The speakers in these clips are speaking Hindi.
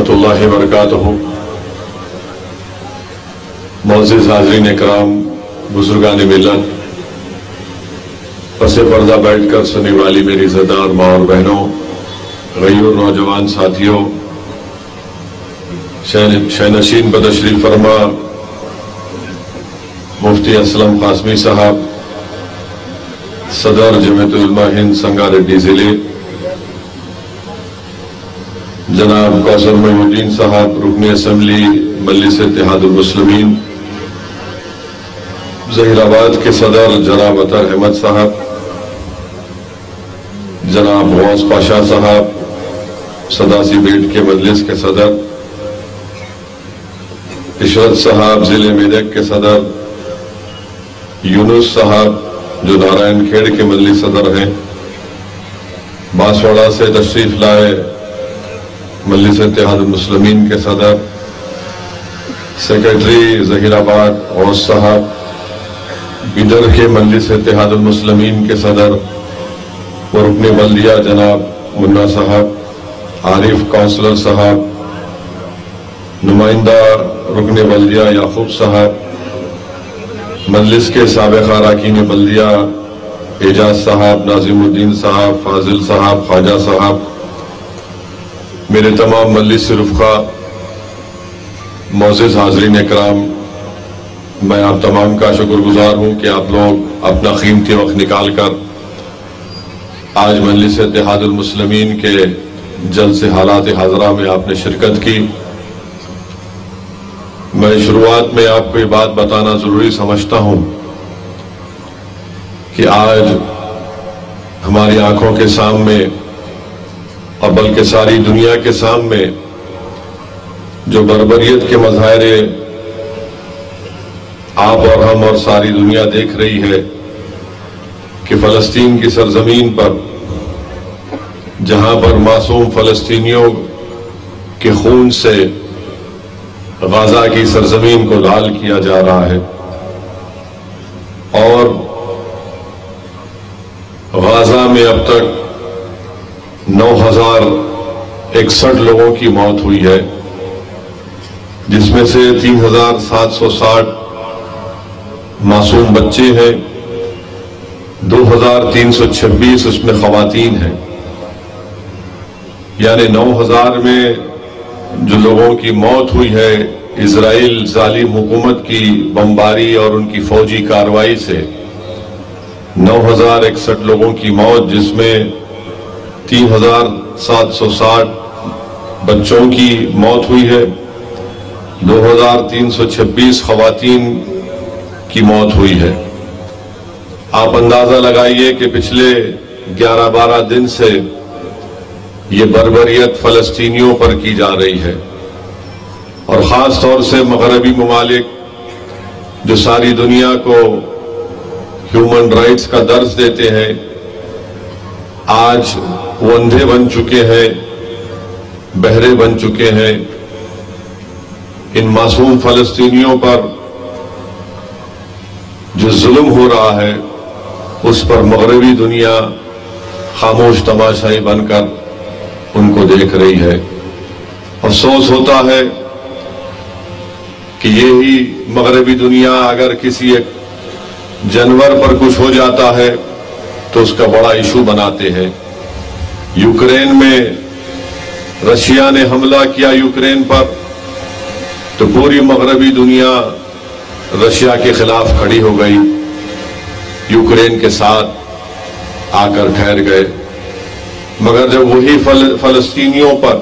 रहमतुल्लाहि व बरकातुहू। मोअज़्ज़िज़ हाज़रीन इकराम, बुजुर्गान मिल्लत, पसे पर्दा बैठकर सुनने वाली मेरी इज़्ज़तदार माँ और बहनों, गयूर नौजवान साथियों, शहनशीन बतशरीफ फरमा मुफ्ती असलम कासमी साहब, सदर जमीयत उलमा हिंद संगारेड्डी जिले, जनाब कौसर मोइनुद्दीन साहब, रुकन असम्बली मजलिस इत्तेहादुल मुस्लिमीन ज़हीराबाद के सदर जनाब अतर अहमद साहब, जनाब गौस पाशा साहब, सदासी बेट के मजलिस के सदर, इशरत साहब जिले मेदक के सदर, यूनुस साहब जो नारायण खेड़ के मजलिस सदर हैं, बांसवाड़ा से तशरीफ लाए मजलिस इत्तेहादुल मुस्लिमीन के सदर, सेक्रेटरी ज़हीराबाद गौस साहब, बिदर के मजलिस इत्तेहादुल मुस्लिमीन के सदर व रुकन बल्दिया जनाब मुन्ना साहब, आरिफ काउंसलर साहब, नुमाइंदा रुकन बल्दिया याकूब साहब, मजलिस के साबिक़ अरकान बल्दिया एजाज साहब, नाजिमुद्दीन साहब, फाजिल साहब, ख्वाजा साहब, मेरे तमाम मजलिस रुफ़क़ा, मोअज़्ज़िज़ हाज़रीन इकराम, मैं आप तमाम का शुक्रगुजार हूँ कि आप लोग अपना कीमती वक्त निकाल कर आज मजलिस इत्तेहादुल मुस्लिमीन के जलसे हालात हाज़रा में आपने शिरकत की। मैं शुरुआत में आपको ये बात बताना जरूरी समझता हूं कि आज हमारी आंखों के सामने और बल्कि सारी दुनिया के सामने जो बर्बरियत के मज़ाहिरे आप और हम और सारी दुनिया देख रही है कि फलस्तीन की सरजमीन पर, जहां पर मासूम फलस्तीनियों के खून से गाजा की सरजमीन को लाल किया जा रहा है और गाजा में अब तक 9,061 लोगों की मौत हुई है, जिसमें से 3,760 मासूम बच्चे हैं, 2,326 उसमें खवातीन हैं। यानी 9,000 में जो लोगों की मौत हुई है इजराइल जालिम हुकूमत की बमबारी और उनकी फौजी कार्रवाई से, 9,061 लोगों की मौत, जिसमें 3,760 बच्चों की मौत हुई है, 2,326 खवातीन की मौत हुई है। आप अंदाजा लगाइए कि पिछले 11-12 दिन से ये बर्बरियत फलस्तीनियों पर की जा रही है और खास तौर से मगरबी ममालिक जो सारी दुनिया को ह्यूमन राइट्स का दर्ज देते हैं, आज वो अंधे बन चुके हैं, बहरे बन चुके हैं। इन मासूम फलस्तीनियों पर जो जुल्म हो रहा है उस पर मगरबी दुनिया खामोश तमाशाई बनकर उनको देख रही है। अफसोस होता है कि यही मगरबी दुनिया अगर किसी एक जानवर पर कुछ हो जाता है तो उसका बड़ा इशू बनाते हैं। यूक्रेन में रशिया ने हमला किया यूक्रेन पर, तो पूरी मगरबी दुनिया रशिया के खिलाफ खड़ी हो गई, यूक्रेन के साथ आकर ठहर गए। मगर जब वही फलस्तीनियों पर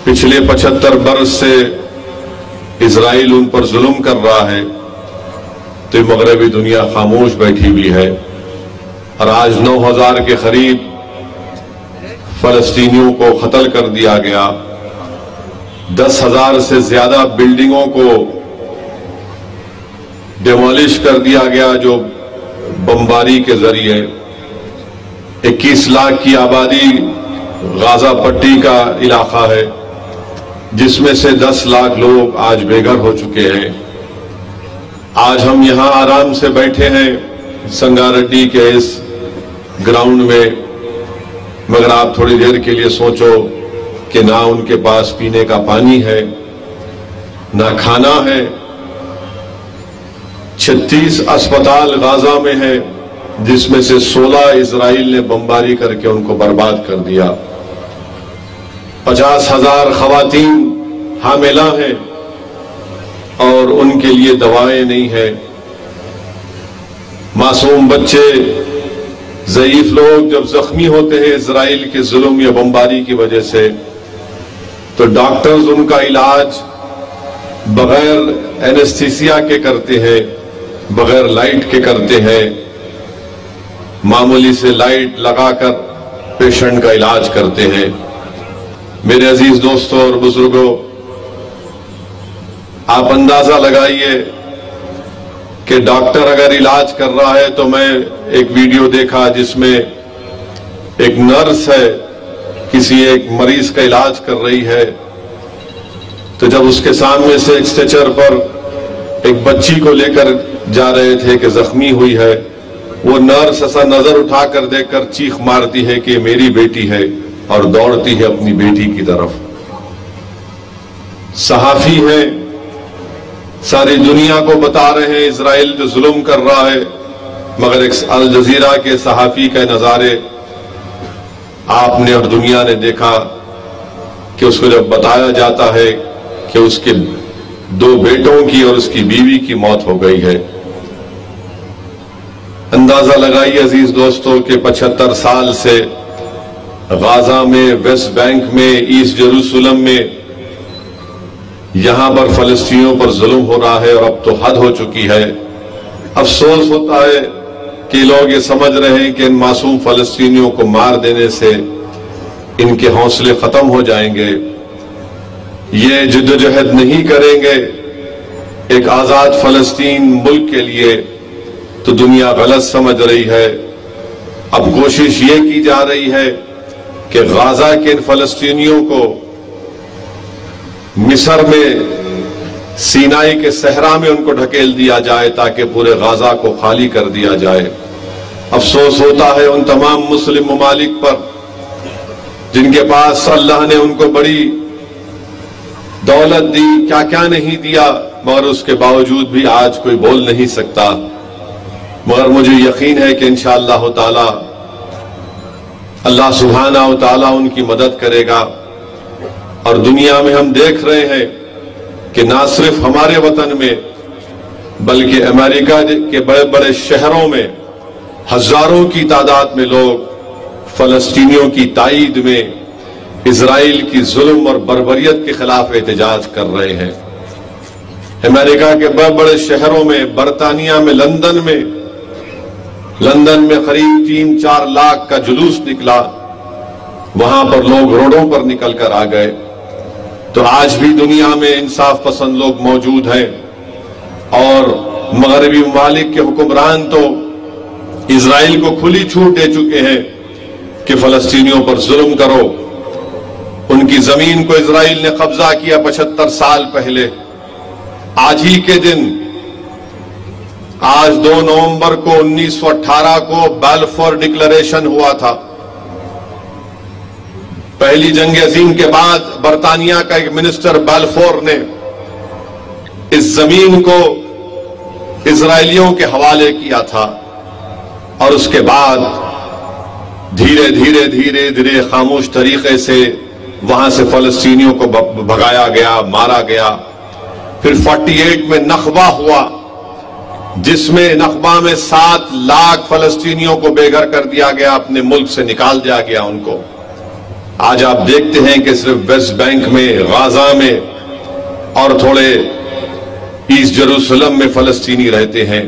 पिछले 75 बरस से इजराइल उन पर जुल्म कर रहा है तो मगरबी दुनिया खामोश बैठी हुई है और आज 9,000 के करीब फलस्तीनियों को कत्ल कर दिया गया। 10,000 से ज्यादा बिल्डिंगों को डिमोलिश कर दिया गया जो बमबारी के जरिए। 21 लाख की आबादी गाजा पट्टी का इलाका है, जिसमें से 10 लाख लोग आज बेघर हो चुके हैं। आज हम यहां आराम से बैठे हैं संगारेड्डी के इस ग्राउंड में, मगर आप थोड़ी देर के लिए सोचो कि ना उनके पास पीने का पानी है, ना खाना है। 36 अस्पताल गाजा में है, जिसमें से 16 इजराइल ने बमबारी करके उनको बर्बाद कर दिया। 50,000 खवातीन हामिला हैं और उनके लिए दवाएं नहीं है। मासूम बच्चे, ज़ईफ लोग जब जख्मी होते हैं इजराइल के जुल्म या बमबारी की वजह से, तो डॉक्टर्स उनका इलाज बगैर एनेस्थीसिया के करते हैं, बगैर लाइट के करते हैं। मामूली से लाइट लगाकर पेशेंट का इलाज करते हैं। मेरे अजीज दोस्तों और बुजुर्गों, आप अंदाजा लगाइए कि डॉक्टर अगर इलाज कर रहा है, तो मैं एक वीडियो देखा जिसमें एक नर्स है किसी एक मरीज का इलाज कर रही है, तो जब उसके सामने से एक स्ट्रेचर पर एक बच्ची को लेकर जा रहे थे कि जख्मी हुई है, वो नर्स ऐसा नजर उठाकर देखकर चीख मारती है कि मेरी बेटी है और दौड़ती है अपनी बेटी की तरफ। सहाफी है, सारी दुनिया को बता रहे हैं इजराइल जो जुल्म कर रहा है, मगर एक अल जजीरा के सहाफी के नजारे आपने और दुनिया ने देखा कि उसको जब बताया जाता है कि उसके 2 बेटों की और उसकी बीवी की मौत हो गई है। अंदाजा लगाइए अजीज दोस्तों कि 75 साल से गाजा में, वेस्ट बैंक में, ईस्ट जेरूसलम में यहां पर फलस्तीनियों पर जुल्म हो रहा है और अब तो हद हो चुकी है। अफसोस होता है कि लोग ये समझ रहे हैं कि इन मासूम फलस्तीनियों को मार देने से इनके हौसले खत्म हो जाएंगे, ये जिद्दोजहद नहीं करेंगे एक आजाद फलस्तीन मुल्क के लिए, तो दुनिया गलत समझ रही है। अब कोशिश ये की जा रही है कि गाजा के इन फलस्तीनियों को मिस्र में सीनाई के सहरा में उनको ढकेल दिया जाए ताकि पूरे गाजा को खाली कर दिया जाए। अफसोस होता है उन तमाम मुस्लिम ममालिक पर जिनके पास अल्लाह ने उनको बड़ी दौलत दी, क्या क्या नहीं दिया, मगर उसके बावजूद भी आज कोई बोल नहीं सकता। मगर मुझे यकीन है कि इंशाअल्लाह ताला अल्लाह सुब्हानहू ताला उनकी मदद करेगा। और दुनिया में हम देख रहे हैं कि ना सिर्फ हमारे वतन में बल्कि अमेरिका के बड़े बड़े शहरों में हजारों की तादाद में लोग फलस्तीनियों की ताईद में इजराइल की जुल्म और बर्बरियत के खिलाफ एहतजाज कर रहे हैं। अमेरिका के बड़े बड़े शहरों में, बरतानिया में, लंदन में करीब 3-4 लाख का जुलूस निकला। वहां पर लोग रोडों पर निकल कर आ गए। तो आज भी दुनिया में इंसाफ पसंद लोग मौजूद हैं और मगरबी ममालिक के हुक्मरान तो इजराइल को खुली छूट दे चुके हैं कि फलस्तीनियों पर जुल्म करो। उनकी जमीन को इजराइल ने कब्जा किया 75 साल पहले। आज ही के दिन, आज 2 नवंबर को 1918 को बाल्फोर डिक्लेरेशन हुआ था। पहली जंग अजीम के बाद बरतानिया का एक मिनिस्टर बाल्फोर ने इस जमीन को इजराइलियों के हवाले किया था और उसके बाद धीरे धीरे धीरे धीरे खामोश तरीके से वहां से फलस्तीनियों को भगाया गया, मारा गया। फिर 48 में नखबा हुआ, जिसमें नखबा में 7 लाख फलस्तीनियों को बेघर कर दिया गया, अपने मुल्क से निकाल दिया गया उनको। आज आप देखते हैं कि सिर्फ वेस्ट बैंक में, गाजा में और थोड़े ईस्ट जेरूसलम में फलस्तीनी रहते हैं।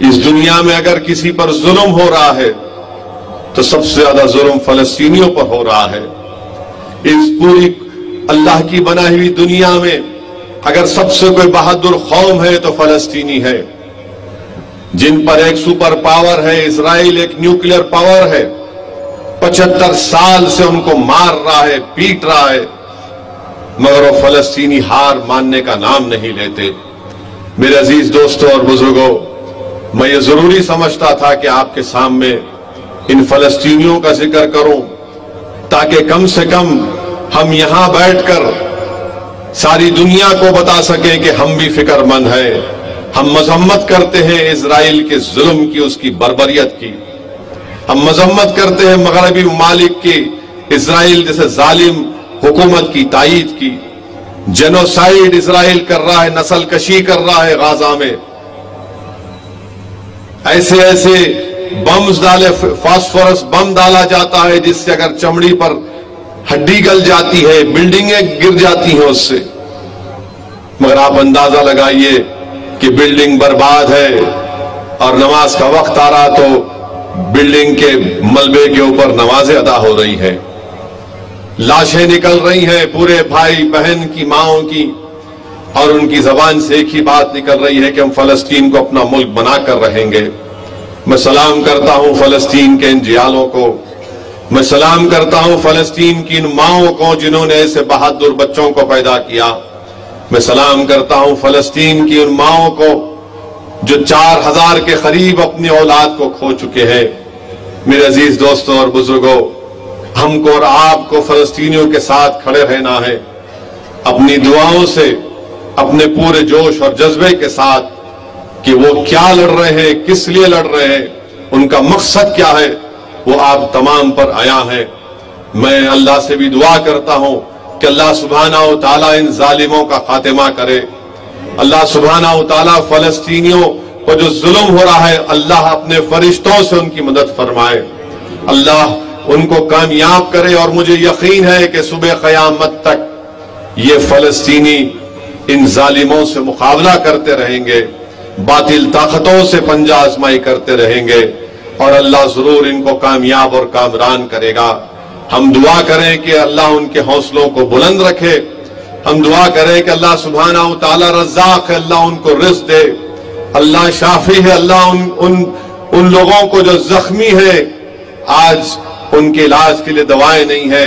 इस दुनिया में अगर किसी पर जुल्म हो रहा है तो सबसे ज्यादा जुल्म फलस्तीनियों पर हो रहा है। इस पूरी अल्लाह की बनाई हुई दुनिया में अगर सबसे कोई बहादुर कौम है तो फलस्तीनी है, जिन पर एक सुपर पावर है इजराइल, एक न्यूक्लियर पावर है। 75 साल से उनको मार रहा है, पीट रहा है, मगर वो फलस्तीनी हार मानने का नाम नहीं लेते। मेरे अजीज दोस्तों और बुजुर्गों, मैं ये जरूरी समझता था कि आपके सामने इन फलस्तीनियों का जिक्र करूं ताकि कम से कम हम यहां बैठकर सारी दुनिया को बता सके कि हम भी फिक्रमंद हैं। हम मजम्मत करते हैं इजराइल के जुल्म की, उसकी बर्बरियत की। हम मजम्मत करते हैं मगरबी ममालिक की इजराइल जैसे जालिम हुकूमत की तायीद की। जेनोसाइड इजराइल कर रहा है, नस्ल कशी कर रहा है गाजा में। ऐसे ऐसे बम्स डाले, फास्फोरस बम डाला जाता है जिससे अगर चमड़ी पर हड्डी गल जाती है, बिल्डिंगें गिर जाती हैं उससे। मगर आप अंदाजा लगाइए कि बिल्डिंग बर्बाद है और नमाज का वक्त आ रहा तो बिल्डिंग के मलबे के ऊपर नमाजें अदा हो रही है, लाशें निकल रही हैं पूरे भाई बहन की, माओं की, और उनकी जबान से एक ही बात निकल रही है कि हम फलस्तीन को अपना मुल्क बनाकर रहेंगे। मैं सलाम करता हूं फलस्तीन के इन जियालों को, मैं सलाम करता हूं फलस्तीन की इन माओं को जिन्होंने ऐसे बहादुर बच्चों को पैदा किया। मैं सलाम करता हूं फलस्तीन की उन माओं को जो 4000 के करीब अपनी औलाद को खो चुके हैं। मेरे अजीज दोस्तों और बुजुर्गों, हमको और आपको फलस्तीनियों के साथ खड़े रहना है, अपनी दुआओं से, अपने पूरे जोश और जज्बे के साथ कि वो क्या लड़ रहे हैं, किस लिए लड़ रहे हैं, उनका मकसद क्या है, वो आप तमाम पर आया है। मैं अल्लाह से भी दुआ करता हूं कि अल्लाह सुब्हाना व तआला इन जालिमों का खात्मा करे। अल्लाह सुब्हाना व तआला फलस्तीनियों को जो जुल्म हो रहा है, अल्लाह अपने फरिश्तों से उनकी मदद फरमाए, अल्लाह उनको कामयाब करे। और मुझे यकीन है कि सुबह क़यामत तक ये फलस्तीनी इन जालिमों से मुकाबला करते रहेंगे, बातिल ताकतों से पंजा आजमाई करते रहेंगे और अल्लाह जरूर इनको कामयाब और कामरान करेगा। हम दुआ करें कि अल्लाह उनके हौसलों को बुलंद रखे। हम दुआ करें कि अल्लाह सुब्हाना व तआला रज़्ज़ाक़ है, अल्लाह उनको रिज़्क़ दे, अल्लाह शाफी है, अल्लाह उन लोगों को जो जख्मी है, आज उनके इलाज के लिए दवाएं नहीं है,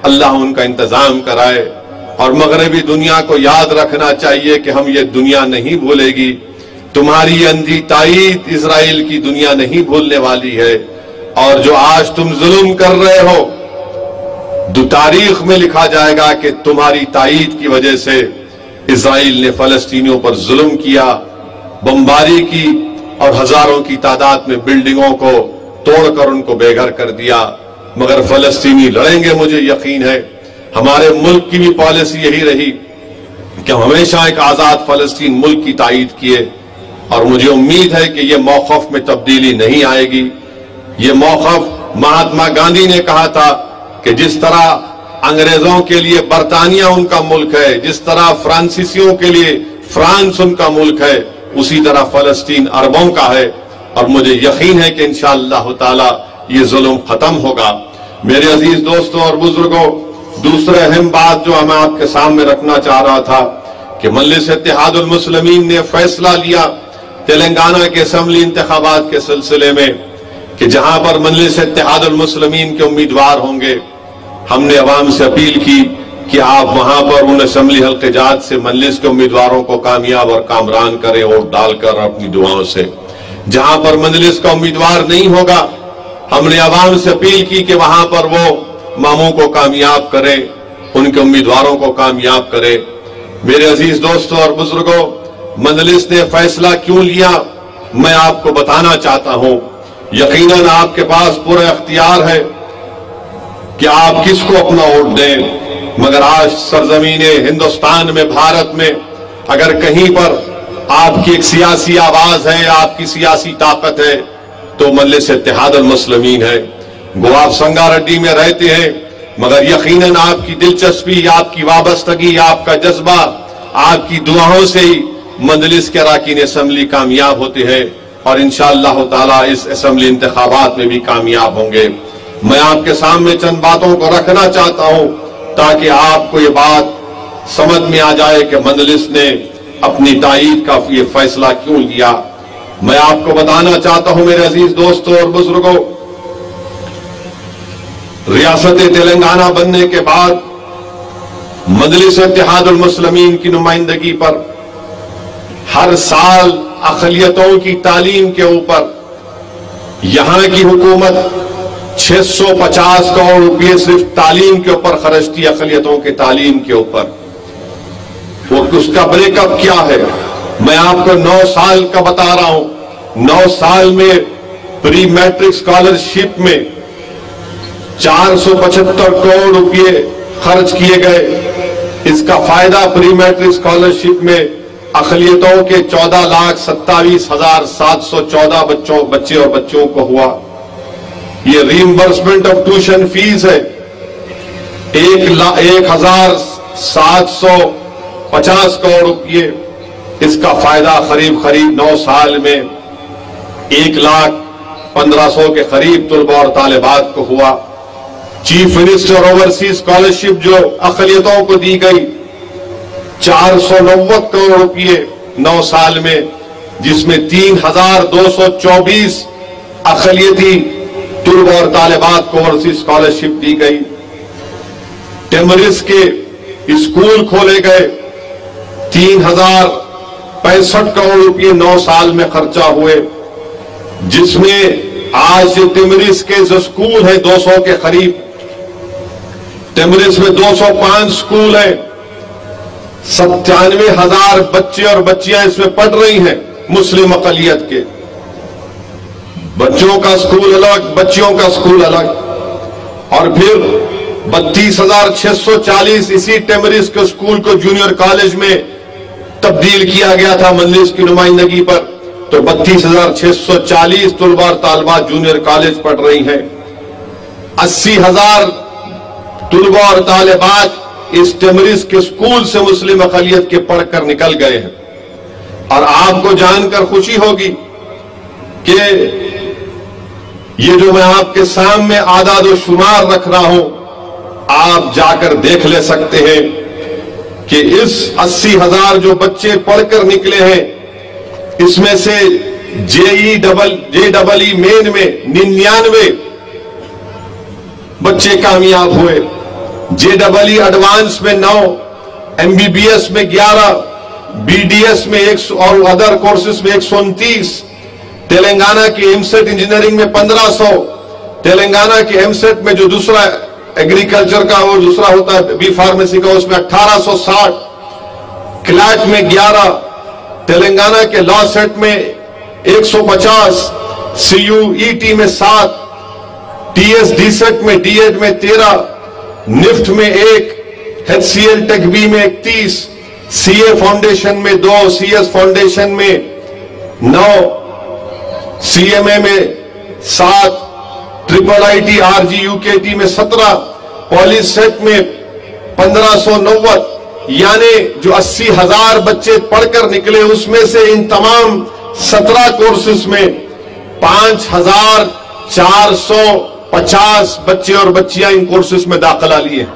अल्लाह उनका इंतजाम कराए। और मगरबी दुनिया को याद रखना चाहिए कि हम ये दुनिया नहीं भूलेगी, तुम्हारी अंधी तायीद इजराइल की दुनिया नहीं भूलने वाली है। और जो आज तुम जुल्म कर रहे हो, तारीख में लिखा जाएगा कि तुम्हारी तायीद की वजह से इजराइल ने फलस्तीनियों पर जुल्म किया, बमबारी की और हजारों की तादाद में बिल्डिंगों को तोड़कर उनको बेघर कर दिया। मगर फलस्तीनी लड़ेंगे, मुझे यकीन है। हमारे मुल्क की भी पॉलिसी यही रही कि हम हमेशा एक आजाद फलस्तीन मुल्क की तायीद किए और मुझे उम्मीद है कि यह मौक़िफ़ में तब्दीली नहीं आएगी। ये मौक़िफ़ महात्मा गांधी ने कहा था कि जिस तरह अंग्रेजों के लिए बरतानिया उनका मुल्क है, जिस तरह फ्रांसीसियों के लिए फ्रांस उनका मुल्क है, उसी तरह फलस्तीन अरबों का है। और मुझे यकीन है कि इंशाअल्लाह ताला ये जुल्म खत्म होगा। मेरे अजीज दोस्तों और बुजुर्गों, दूसरी अहम बात जो मैं आपके सामने रखना चाह रहा था कि मजलिस इत्तेहादुल मुस्लिमीन ने फैसला लिया तेलंगाना के असेंबली इंतखाबात के सिलसिले में कि जहां पर मजलिस इत्तेहादुल मुस्लिमीन के उम्मीदवार होंगे, हमने अवाम से अपील की कि आप वहां पर उन असेंबली हल्के जात से मजलिस के उम्मीदवारों को कामयाब और कामरान करें, वोट डालकर अपनी दुआओं से। जहां पर मजलिस का उम्मीदवार नहीं होगा, हमने अवाम से अपील की कि वहां पर वो मामू को कामयाब करें, उनके उम्मीदवारों को कामयाब करें। मेरे अजीज दोस्तों और बुजुर्गों, मजलिस ने फैसला क्यों लिया, मैं आपको बताना चाहता हूं। यकीनन आपके पास पूरा इख्तियार है कि आप किसको अपना वोट दें, मगर आज सरजमीन हिंदुस्तान में, भारत में अगर कहीं पर आपकी एक सियासी आवाज है, आपकी सियासी ताकत है, तो मजलिस इत्तेहादुल मुस्लिमीन है। गो आप संगारेड्डी में रहते हैं, मगर यकीनन आपकी दिलचस्पी, आपकी वाबस्तगी, आपका जज्बा, आपकी दुआओं से ही मजलिस के अरकान असेंबली कामयाब होते हैं और इंशाअल्लाह ताला इस असेंबली इंतखाबात में भी कामयाब होंगे। मैं आपके सामने चंद बातों को रखना चाहता हूं ताकि आपको ये बात समझ में आ जाए कि मजलिस ने अपनी तायीद का ये फैसला क्यों लिया। मैं आपको बताना चाहता हूं मेरे अजीज दोस्तों और बुजुर्गों, रियासत तेलंगाना बनने के बाद मजलिस इत्तेहादुल मुस्लिमीन की नुमाइंदगी पर हर साल अक़लियतों की तालीम के ऊपर यहां की हुकूमत 650 करोड़ रुपए सिर्फ तालीम के ऊपर खर्च किए, अक़लियतों के तालीम के ऊपर। वो उसका ब्रेकअप क्या है? मैं आपको 9 साल का बता रहा हूं। 9 साल में प्री मैट्रिक स्कॉलरशिप में 475 करोड़ रुपए खर्च किए गए। इसका फायदा प्री मैट्रिक स्कॉलरशिप में अक़लियतों के 14,27,714 बच्चे और बच्चियों को हुआ। ये रीइंबर्समेंट ऑफ ट्यूशन फीस है 1,750 करोड़ रुपए। इसका फायदा करीब 9 साल में 1,15,000 के करीब तलबा और तालिबात को हुआ। चीफ मिनिस्टर ओवरसीज स्कॉलरशिप जो अक़लियतों को दी गई 490 करोड़ रुपए 9 साल में, जिसमें 3,224 अक़लियती तलबा और तालिबात को ओवरसीज स्कॉलरशिप दी गई। टेमरिस के स्कूल खोले गए 3,065 करोड़ रुपए 9 साल में खर्चा हुए, जिसमें आज टेमरिस के जो स्कूल है 200 के करीब। टेमरिस में 205 स्कूल है, 97,000 बच्चे और बच्चियां इसमें पढ़ रही हैं मुस्लिम अक़लियत के। बच्चों का स्कूल अलग, बच्चियों का स्कूल अलग। और फिर 32,640 इसी टेमरिस के स्कूल को जूनियर कॉलेज में तब्दील किया गया था मजलिस की नुमाइंदगी पर। तो 32,640 तलबा और तालिबात जूनियर कॉलेज पढ़ रही हैं। 80,000 तलबा और तालिबात इस टेमरिस के स्कूल से मुस्लिम अक़लियत के पढ़कर निकल गए हैं। और आपको जानकर खुशी होगी कि ये जो मैं आपके सामने आदाद व शुमार रख रहा हूं, आप जाकर देख ले सकते हैं कि इस 80,000 जो बच्चे पढ़कर निकले हैं, इसमें से JEE मेन में 99 बच्चे कामयाब हुए, JEE एडवांस में 9, MBBS में 11, BDS में 100 और अदर कोर्सेज में 129, तेलंगाना की एमसेट इंजीनियरिंग में 1500, तेलंगाना के एमसेट में जो दूसरा एग्रीकल्चर का वो दूसरा होता है बी फार्मेसी का, उसमें 1860, क्लैट में 11, तेलंगाना के लॉ सेट में 150, CUET में 7, TSD सेट में D.Ed में 13, निफ्ट में 1, HCL टेक बी में 31, CA फाउंडेशन में 2, CS फाउंडेशन में 9, CMA में 7, IIIT RG UKT में 17, पॉलिस सेट में 1590। यानी जो 80,000 बच्चे पढ़कर निकले, उसमें से इन तमाम 17 कोर्सेज में 5,450 बच्चे और बच्चियां इन कोर्सेज में दाखिला लिए।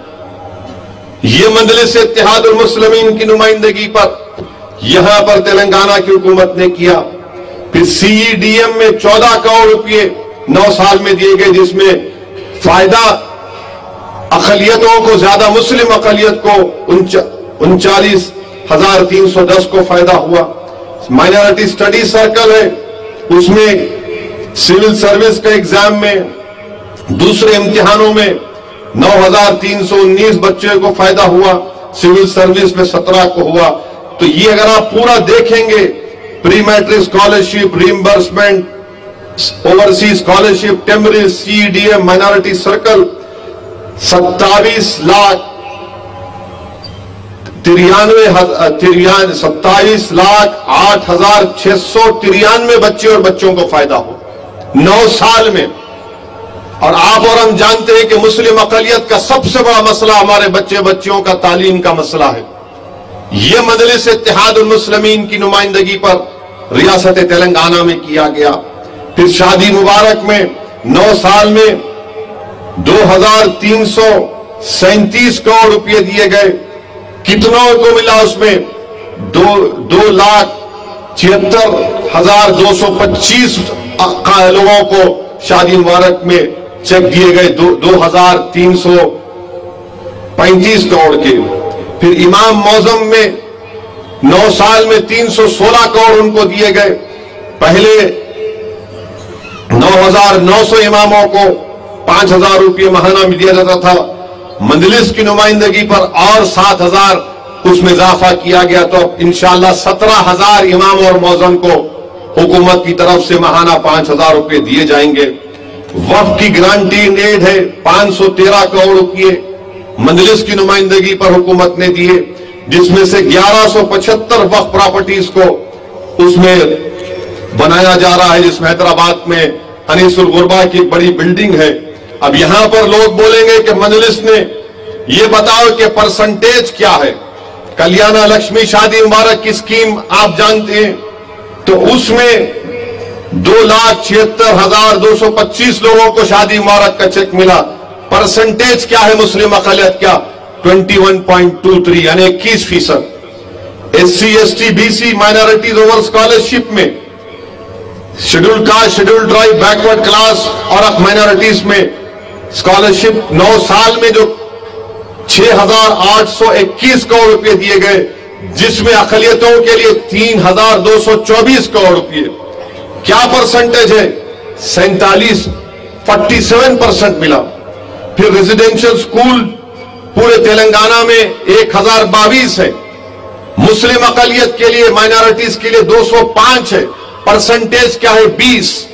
ये मजलिस इत्तेहादुल मुस्लिमीन की नुमाइंदगी पर यहां पर तेलंगाना की हुकूमत ने किया। फिर CEDM में 14 करोड़ रुपए 9 साल में दिए गए, जिसमें फायदा अक़लियतों को, ज्यादा मुस्लिम अक़लियत को 39,310 को फायदा हुआ। माइनॉरिटी स्टडी सर्कल है, उसमें सिविल सर्विस का एग्जाम में दूसरे इम्तिहानों में 9,319 बच्चे को फायदा हुआ, सिविल सर्विस में 17 को हुआ। तो ये अगर आप पूरा देखेंगे, pre matric scholarship, reimbursement, overseas scholarship, TMREIS, CEDM, minority circle 27,08,693 बच्चे और बच्चों को फायदा हो 9 साल में। और आप और हम जानते हैं कि मुस्लिम अक़लियत का सबसे बड़ा मसला हमारे बच्चे बच्चियों का तालीम का मसला है। यह मजलिस इत्तेहादुल मुस्लिमीन की नुमाइंदगी पर रियासत तेलंगाना में किया गया। फिर शादी मुबारक में 9 साल में 2,337 करोड़ रुपए दिए गए। कितनों को मिला? उसमें 2,76,225 लोगों को शादी मुबारक में चेक दिए गए, 2,335 करोड़ के। फिर इमाम मौजम में 9 साल में 316 करोड़ उनको दिए गए। पहले 9,900 इमामों को 5,000 रुपये महाना दिया जाता था, मजलिस की नुमाइंदगी पर और 7,000 उसमें इजाफा किया गया। तो अब इंशाअल्लाह 17,000 इमाम और मौज़न को हुकूमत की तरफ से महाना 5,000 रुपये दिए जाएंगे। वक्फ की गारंटी एड है 513 करोड़ रुपये मजलिस की नुमाइंदगी पर हुकूमत ने दिए, जिसमें से 1175 वक्फ प्रॉपर्टीज को उसमें बनाया जा रहा है, जिसमें हैदराबाद में अनीसुल गुरबा की एक बड़ी बिल्डिंग है। अब यहां पर लोग बोलेंगे कि मजलिस ने ये बताओ कि परसेंटेज क्या है। कल्याण लक्ष्मी शादी मुबारक की स्कीम आप जानते हैं, तो उसमें 2,76,225 लोगों को शादी मुबारक का चेक मिला। परसेंटेज क्या है मुस्लिम अक़लियत क्या? 21.23 यानी 21%। SC ST BC minorities over scholarship में scheduled caste, scheduled tribe, backward class और माइनॉरिटीज में स्कॉलरशिप 9 साल में जो 6,821 करोड़ रुपए दिए गए, जिसमें अक़लियतों के लिए 3,224 करोड़ रुपए। क्या परसेंटेज है? 47% मिला। फिर रेजिडेंशियल स्कूल पूरे तेलंगाना में 1,022 है, मुस्लिम अक़लियत के लिए, माइनॉरिटीज के लिए 205 है। परसेंटेज क्या है? 20।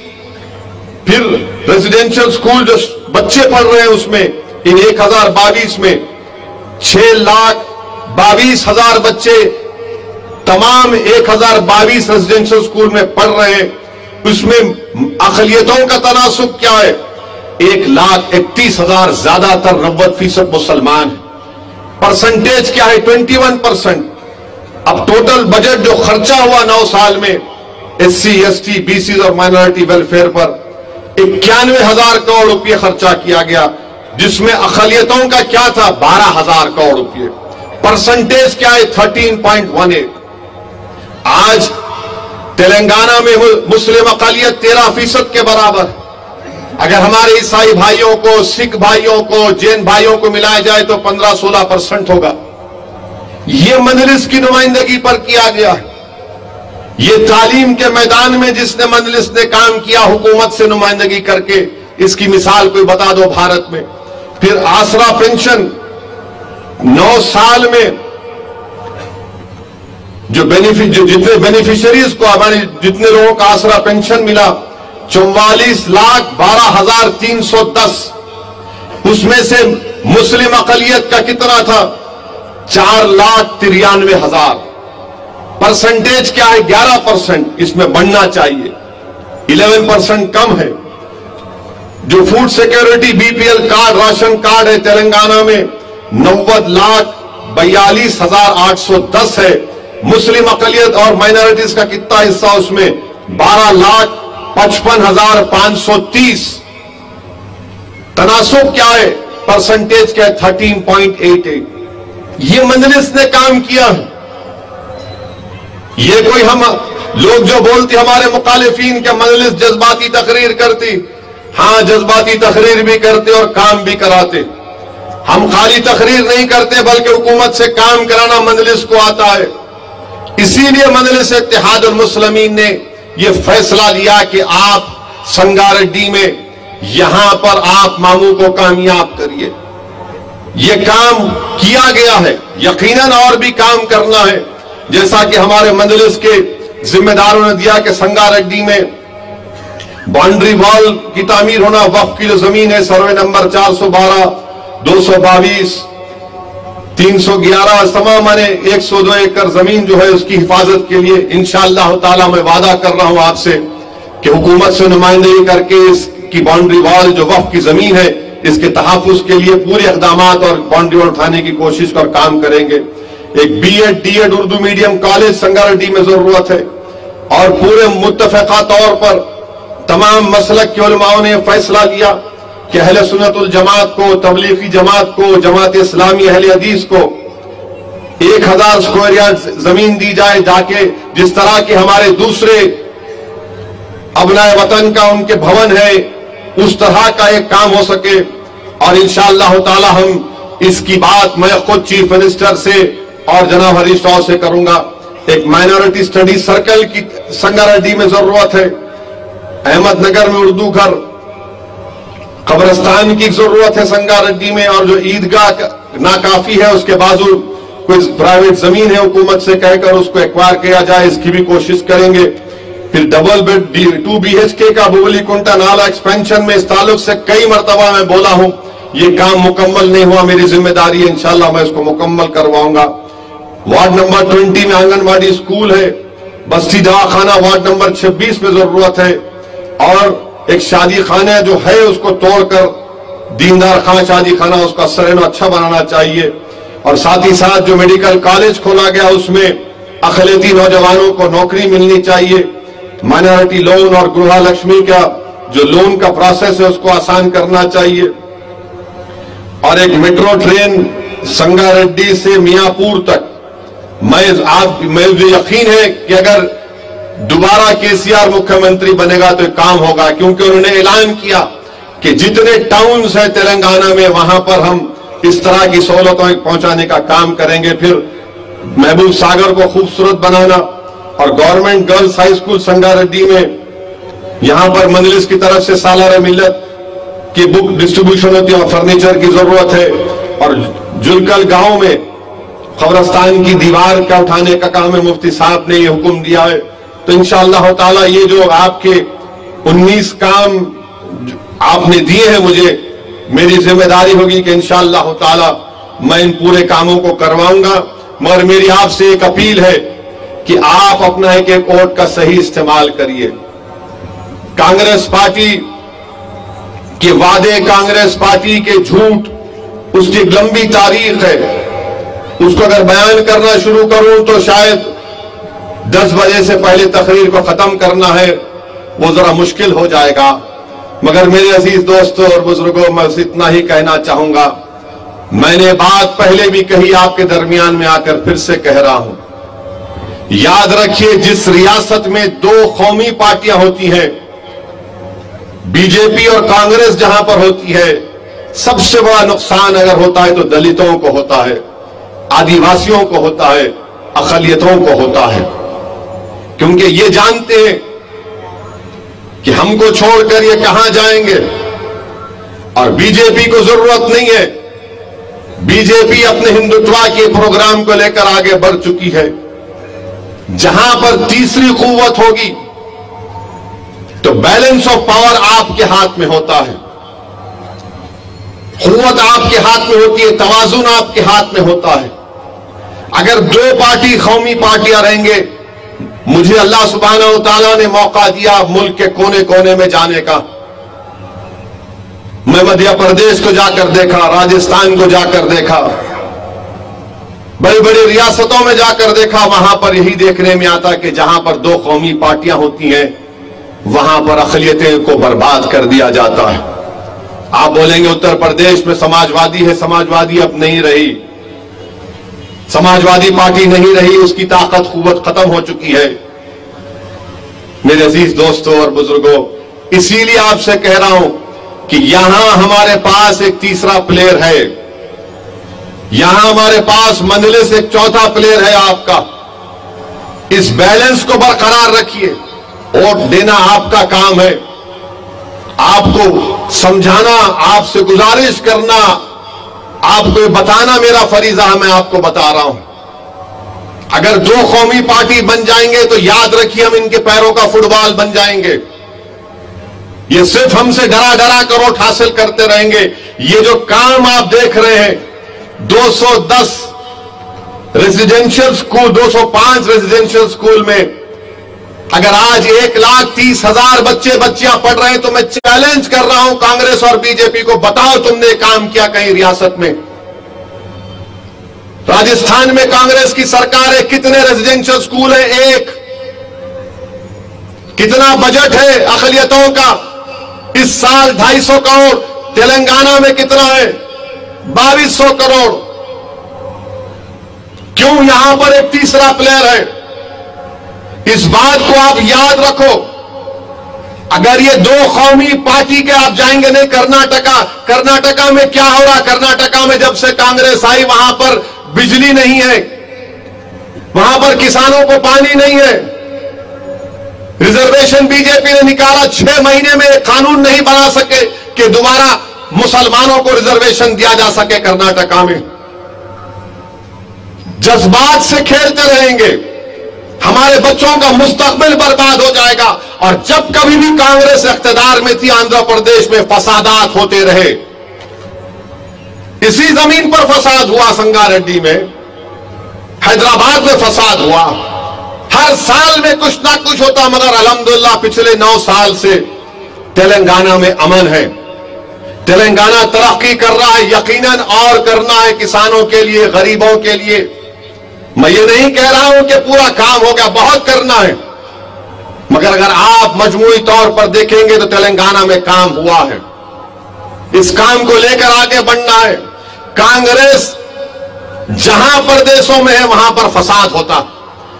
फिर रेजिडेंशियल स्कूल जो बच्चे पढ़ रहे हैं उसमें इन 1,022 में 6,22,000 बच्चे तमाम 1,022 रेजिडेंशियल स्कूल में पढ़ रहे हैं। उसमें अक़लियतों का तनासुब क्या है? 1,31,000, ज्यादातर 90% मुसलमान है। परसेंटेज क्या है? 21%। अब टोटल बजट जो खर्चा हुआ 9 साल में SC ST BC और माइनॉरिटी वेलफेयर पर 91,000 करोड़ रुपये खर्चा किया गया, जिसमें अक़लियतों का क्या था? 12,000 करोड़ रुपये। परसेंटेज क्या है? 13.18। आज तेलंगाना में मुस्लिम अक़लियत 13% के बराबर। अगर हमारे ईसाई भाइयों को, सिख भाइयों को, जैन भाइयों को मिलाया जाए तो 15-16% होगा। यह मजलिस की नुमाइंदगी पर किया गया है। ये तालीम के मैदान में जिसने मजलिस ने काम किया हुकूमत से नुमाइंदगी करके, इसकी मिसाल कोई बता दो भारत में। फिर आसरा पेंशन 9 साल में जो जितने बेनिफिशियरीज को, हमारे जितने लोगों को आसरा पेंशन मिला 44,12,310, उसमें से मुस्लिम अक़लियत का कितना था? 4,93,000। परसेंटेज क्या है? 11%। इसमें बढ़ना चाहिए, 11% कम है। जो food security BPL card, ration card है तेलंगाना में 90,42,810 है। मुस्लिम अक़लियत और माइनॉरिटीज का कितना हिस्सा? उसमें 12,55,530। तनासुब क्या है? परसेंटेज क्या है? 13.88। ये मजलिस ने काम किया है। ये कोई हम लोग जो बोलते हमारे मुखालिफीन के मजलिस जज्बाती तकरीर करती, हां जज्बाती तकरीर भी करते और काम भी कराते। हम खाली तकरीर नहीं करते बल्कि हुकूमत से काम कराना मजलिस को आता है। इसीलिए मजलिस इत्तेहादुल मुस्लिमीन ने यह फैसला लिया कि आप संगारेड्डी में यहां पर आप मामू को कामयाब करिए। यह काम किया गया है, यकीनन और भी काम करना है। जैसा कि हमारे मजलिस के जिम्मेदारों ने दिया कि संगारेड्डी में बाउंड्री वॉल की तामीर होना, वक्फ की जो जमीन है सर्वे नंबर 412, 222, 311 तमाम माने 102 एकड़ जमीन जो है उसकी हिफाजत के लिए इंशाअल्लाह ताला मैं वादा कर रहा हूं आपसे कि हुकूमत से नुमाइंदगी करके इसकी बाउंड्री वॉल जो वक्फ की जमीन है इसके तहफ़्फ़ुज़ के लिए पूरे इक़दामात और बाउंड्री वॉल उठाने की कोशिश कर काम करेंगे। एक BEd DEd Urdu medium college Sangareddy में जरूरत है और पूरे मुत्तफ़क़ा तौर पर तमाम मसलक के उलमाओं ने फैसला लिया कि अहले सुन्नतुल जमात को, तबलीगी जमात को, जमात इस्लामी अहले हदीस को 1,000 स्क्वायर यार्ड जमीन दी जाए, जाके जिस तरह के हमारे दूसरे अबनाए वतन का उनके भवन है उस तरह का एक काम हो सके। और इंशाअल्लाह ताला हम इसकी बात मैं खुद चीफ मिनिस्टर से और जनाब हरीश राव से करूंगा। एक माइनॉरिटी स्टडी सर्कल की संगारेड्डी में जरूरत है। अहमदनगर में उर्दू घर कब्रिस्तान की जरूरत है संगारेड्डी में, और जो ईदगाह नाकाफी है उसके बाजू कोई प्राइवेट जमीन है हुकूमत से कहकर उसको एक्वायर किया जाए, इसकी भी कोशिश करेंगे। फिर डबल बेड 2 BHK का बुगली कुंटा नाला एक्सपेंशन में इस ताल्लुक से कई मरतबा मैं बोला हूं, ये काम मुकम्मल नहीं हुआ, मेरी जिम्मेदारी है, इंशाल्लाह मैं इसको मुकम्मल करवाऊंगा। वार्ड नंबर 20 में आंगनबाड़ी स्कूल है, बस्ती दवाखाना वार्ड नंबर 26 में जरूरत है, और एक शादी खाना जो है उसको तोड़कर दीनदार खान शादी खाना उसका सरनो अच्छा बनाना चाहिए। और साथ ही साथ जो मेडिकल कॉलेज खोला गया उसमें अक़लियती नौजवानों को नौकरी मिलनी चाहिए। माइनॉरिटी लोन और गृह लक्ष्मी का जो लोन का प्रोसेस है उसको आसान करना चाहिए। और एक मेट्रो ट्रेन संगारेड्डी से मियापुर तक, मुझे यकीन है कि अगर दोबारा केसीआर मुख्यमंत्री बनेगा तो एक काम होगा, क्योंकि उन्होंने ऐलान किया कि जितने टाउन्स हैं तेलंगाना में वहां पर हम इस तरह की सहूलतों पहुंचाने का काम करेंगे। फिर महबूब सागर को खूबसूरत बनाना, और government girls high school Sangareddy में यहां पर मजलिस की तरफ से सालार मिल्लत की बुक डिस्ट्रीब्यूशन होती है और फर्नीचर की जरूरत है। और जुलकल गांव में कब्रिस्तान की दीवार का उठाने का काम है, मुफ्ती साहब ने ये हुक्म दिया है। तो इंशाअल्लाह ताला ये जो आपके 19 काम आपने दिए हैं मुझे, मेरी जिम्मेदारी होगी कि इंशाअल्लाह ताला मैं इन पूरे कामों को करवाऊंगा। मगर मेरी आपसे एक अपील है कि आप अपना एक वोट का सही इस्तेमाल करिए। कांग्रेस पार्टी के वादे, कांग्रेस पार्टी के झूठ, उसकी एक लंबी तारीख है। उसको अगर बयान करना शुरू करूं तो शायद 10 बजे से पहले तकरीर को खत्म करना है वो जरा मुश्किल हो जाएगा। मगर मेरे अजीज दोस्तों और बुजुर्गों, मैं इतना ही कहना चाहूंगा, मैंने बात पहले भी कही, आपके दरमियान में आकर फिर से कह रहा हूं, याद रखिए जिस रियासत में 2 कौमी पार्टियां होती हैं, बीजेपी और कांग्रेस जहां पर होती है, सबसे बड़ा नुकसान अगर होता है तो दलितों को होता है, आदिवासियों को होता है, अक़लियतों को होता है। क्योंकि ये जानते हैं कि हमको छोड़कर ये कहां जाएंगे। और बीजेपी को जरूरत नहीं है, बीजेपी अपने हिंदुत्व के प्रोग्राम को लेकर आगे बढ़ चुकी है। जहां पर तीसरी कुव्वत होगी तो बैलेंस ऑफ पावर आपके हाथ में होता है, कुव्वत आपके हाथ में होती है, तवाजुन आपके हाथ में होता है। अगर 2 पार्टी कौमी पार्टियां रहेंगे, मुझे अल्लाह सुब्हानहू तआला ने मौका दिया मुल्क के कोने कोने में जाने का। मैं मध्य प्रदेश को जाकर देखा, राजस्थान को जाकर देखा, बड़ी बड़ी रियासतों में जाकर देखा। वहां पर यही देखने में आता कि जहां पर 2 कौमी पार्टियां होती हैं वहां पर अक़लियतें को बर्बाद कर दिया जाता है। आप बोलेंगे उत्तर प्रदेश में समाजवादी है, समाजवादी अब नहीं रही, समाजवादी पार्टी नहीं रही, उसकी ताकत कुव्वत खत्म हो चुकी है। मेरे अजीज दोस्तों और बुजुर्गों, इसीलिए आपसे कह रहा हूं कि यहां हमारे पास एक तीसरा प्लेयर है, यहां हमारे पास मजलिस एक चौथा प्लेयर है आपका। इस बैलेंस को बरकरार रखिए। वोट देना आपका काम है, आपको समझाना, आपसे गुजारिश करना, आपको बताना मेरा फरीजा है, मैं आपको बता रहा हूं। अगर 2 कौमी पार्टी बन जाएंगे तो याद रखिए हम इनके पैरों का फुटबॉल बन जाएंगे। ये सिर्फ हमसे डरा डरा कर वोट हासिल करते रहेंगे। ये जो काम आप देख रहे हैं, 210 रेजिडेंशियल स्कूल, 205 रेजिडेंशियल स्कूल में अगर आज 1,30,000 बच्चे बच्चियां पढ़ रहे हैं तो मैं चैलेंज कर रहा हूं कांग्रेस और बीजेपी को, बताओ तुमने काम किया कहीं रियासत में? राजस्थान में कांग्रेस की सरकार है, कितने रेजिडेंशियल स्कूल है? 1। कितना बजट है अक़लियतों का? इस साल 250 करोड़। तेलंगाना में कितना है? 2200 करोड़। क्यों यहां पर एक तीसरा प्लेयर है? इस बात को आप याद रखो। अगर ये 2 कौमी पार्टी के आप जाएंगे नहीं, कर्नाटका में क्या हो रहा? कर्नाटका में जब से कांग्रेस आई वहां पर बिजली नहीं है, वहां पर किसानों को पानी नहीं है। रिजर्वेशन बीजेपी ने निकाला, 6 महीने में कानून नहीं बना सके कि दोबारा मुसलमानों को रिजर्वेशन दिया जा सके कर्नाटका में। जज्बात से खेलते रहेंगे, हमारे बच्चों का मुस्तकबिल बर्बाद हो जाएगा। और जब कभी भी कांग्रेस इख्तिदार में थी, आंध्र प्रदेश में फसादात होते रहे। इसी जमीन पर फसाद हुआ, संगारेड्डी में, हैदराबाद में फसाद हुआ। हर साल में कुछ ना कुछ होता, मगर अल्हम्दुलिल्लाह पिछले 9 साल से तेलंगाना में अमन है। तेलंगाना तरक्की कर रहा है, यकीनन और करना है किसानों के लिए, गरीबों के लिए। मैं ये नहीं कह रहा हूं कि पूरा काम हो गया, बहुत करना है, मगर अगर आप मजमूई तौर पर देखेंगे तो तेलंगाना में काम हुआ है। इस काम को लेकर आगे बढ़ना है। कांग्रेस जहां प्रदेशों में है वहां पर फसाद होता।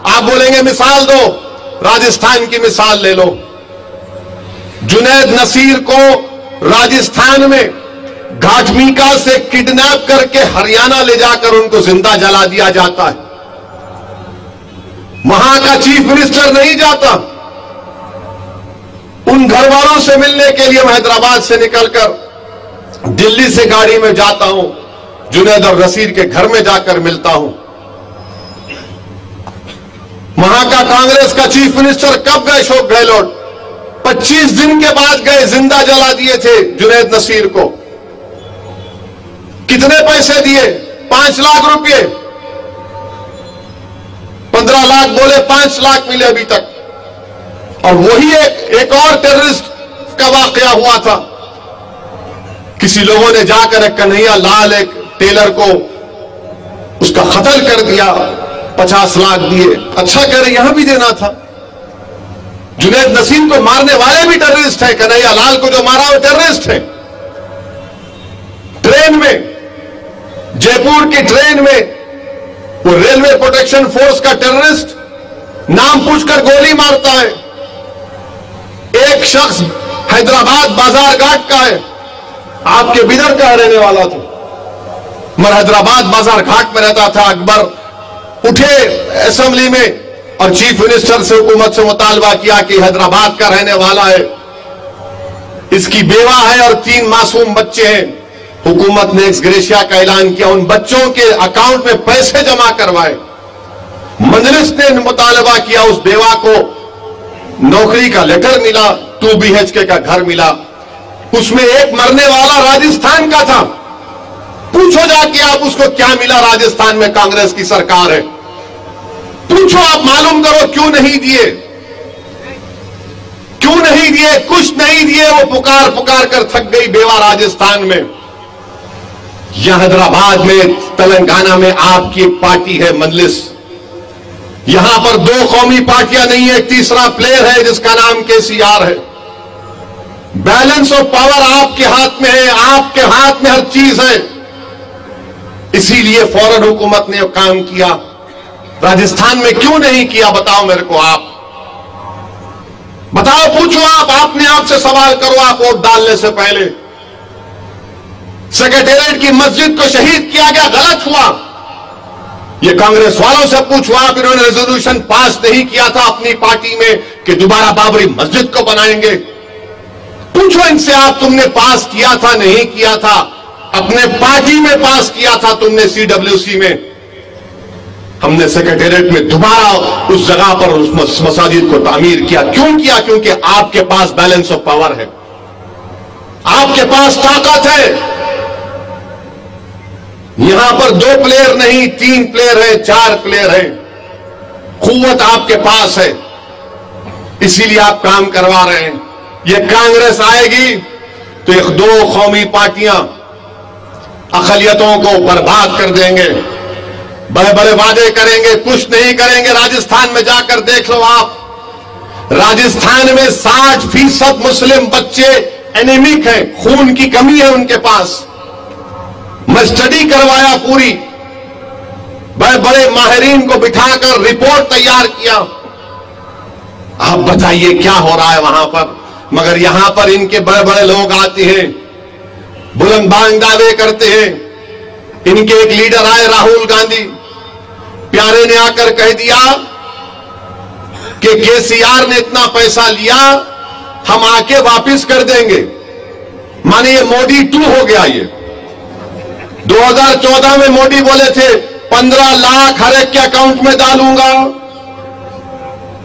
आप बोलेंगे मिसाल दो, राजस्थान की मिसाल ले लो। जुनैद नसीर को राजस्थान में घाटमीका से किडनैप करके हरियाणा ले जाकर उनको जिंदा जला दिया जाता है। वहां का चीफ मिनिस्टर नहीं जाता। उन घर वालों से मिलने के लिए मैं हैदराबाद से निकलकर दिल्ली से गाड़ी में जाता हूं, जुनैद और नसीर के घर में जाकर मिलता हूं। वहां का कांग्रेस का चीफ मिनिस्टर कब गए? अशोक गहलोत 25 दिन के बाद गए, जिंदा जला दिए थे जुनैद नसीर को। कितने पैसे दिए? 5 लाख रुपए। 15 लाख बोले, 5 लाख मिले अभी तक। और वही एक और टेररिस्ट का वाकया हुआ था। किसी लोगों ने जाकर एक कन्हैया लाल, एक टेलर को उसका कत्ल कर दिया, 50 लाख दिए। अच्छा कह रहे, यहां भी देना था। जुनैद नसीर को मारने वाले भी टेररिस्ट है, कन्हैया लाल को जो मारा वो टेररिस्ट है। ट्रेन में, जयपुर की ट्रेन में वो रेलवे प्रोटेक्शन फोर्स का टेररिस्ट नाम पूछकर गोली मारता है। एक शख्स हैदराबाद बाजार घाट का है, आपके बिदर का रहने वाला था, मगर हैदराबाद बाजार घाट में रहता था। अकबर उठे असेंबली में और चीफ मिनिस्टर से, हुकूमत से मुतालबा किया कि हैदराबाद का रहने वाला है, इसकी बेवा है और 3 मासूम बच्चे हैं। हुकूमत ने एक्स ग्रेशिया का ऐलान किया, उन बच्चों के अकाउंट में पैसे जमा करवाए। मजलिस ने मुतालबा किया, उस बेवा को नौकरी का लेटर मिला, 2 BHK का घर मिला। उसमें एक मरने वाला राजस्थान का था। पूछो जाके आप उसको क्या मिला? राजस्थान में कांग्रेस की सरकार है, पूछो आप, मालूम करो क्यों नहीं दिए, क्यों नहीं दिए? कुछ नहीं दिए। वो पुकार पुकार कर थक गई बेवा राजस्थान में। यहां हैदराबाद में, तेलंगाना में आपकी एक पार्टी है मजलिस। यहां पर 2 कौमी पार्टियां नहीं है, एक तीसरा प्लेयर है जिसका नाम KCR है। बैलेंस ऑफ पावर आपके हाथ में है, आपके हाथ में हर चीज है। इसीलिए फौरन हुकूमत ने काम किया। राजस्थान में क्यों नहीं किया? बताओ मेरे को, आप बताओ, पूछो आप, अपने आप से सवाल करो। आप वोट डालने से पहले सेक्रेटेरिएट की मस्जिद को शहीद किया गया, गलत हुआ। ये कांग्रेस वालों से पूछो आप, इन्होंने रेजोल्यूशन पास नहीं किया था अपनी पार्टी में कि दोबारा बाबरी मस्जिद को बनाएंगे। पूछो इनसे आप, तुमने पास किया था नहीं किया था? अपने पार्टी में पास किया था तुमने, CWC में। हमने सेक्रेटेरिएट में दोबारा उस जगह पर उस मसाजिद को तामीर किया। क्यों किया? क्योंकि आपके पास बैलेंस ऑफ पावर है, आपके पास ताकत है। यहां पर 2 प्लेयर नहीं, 3 प्लेयर है, 4 प्लेयर है। कुव्वत आपके पास है, इसीलिए आप काम करवा रहे हैं। ये कांग्रेस आएगी तो 1-2 कौमी पार्टियां अकलियतों को बर्बाद कर देंगे, बड़े बड़े वादे करेंगे, कुछ नहीं करेंगे। राजस्थान में जाकर देख लो आप, राजस्थान में 60% मुस्लिम बच्चे एनीमिक हैं, खून की कमी है उनके पास। मैं स्टडी करवाया पूरी, बड़े बड़े माहिरीन को बिठाकर रिपोर्ट तैयार किया। आप बताइए क्या हो रहा है वहां पर? मगर यहां पर इनके बड़े बड़े लोग आते हैं, बुलंदबांग दावे करते हैं। इनके एक लीडर आए, राहुल गांधी, प्यारे ने आकर कह दिया कि KCR ने इतना पैसा लिया, हम आके वापिस कर देंगे। माने ये मोदी 2 हो गया। ये 2014 में मोदी बोले थे 15 लाख हर एक के अकाउंट में डालूंगा।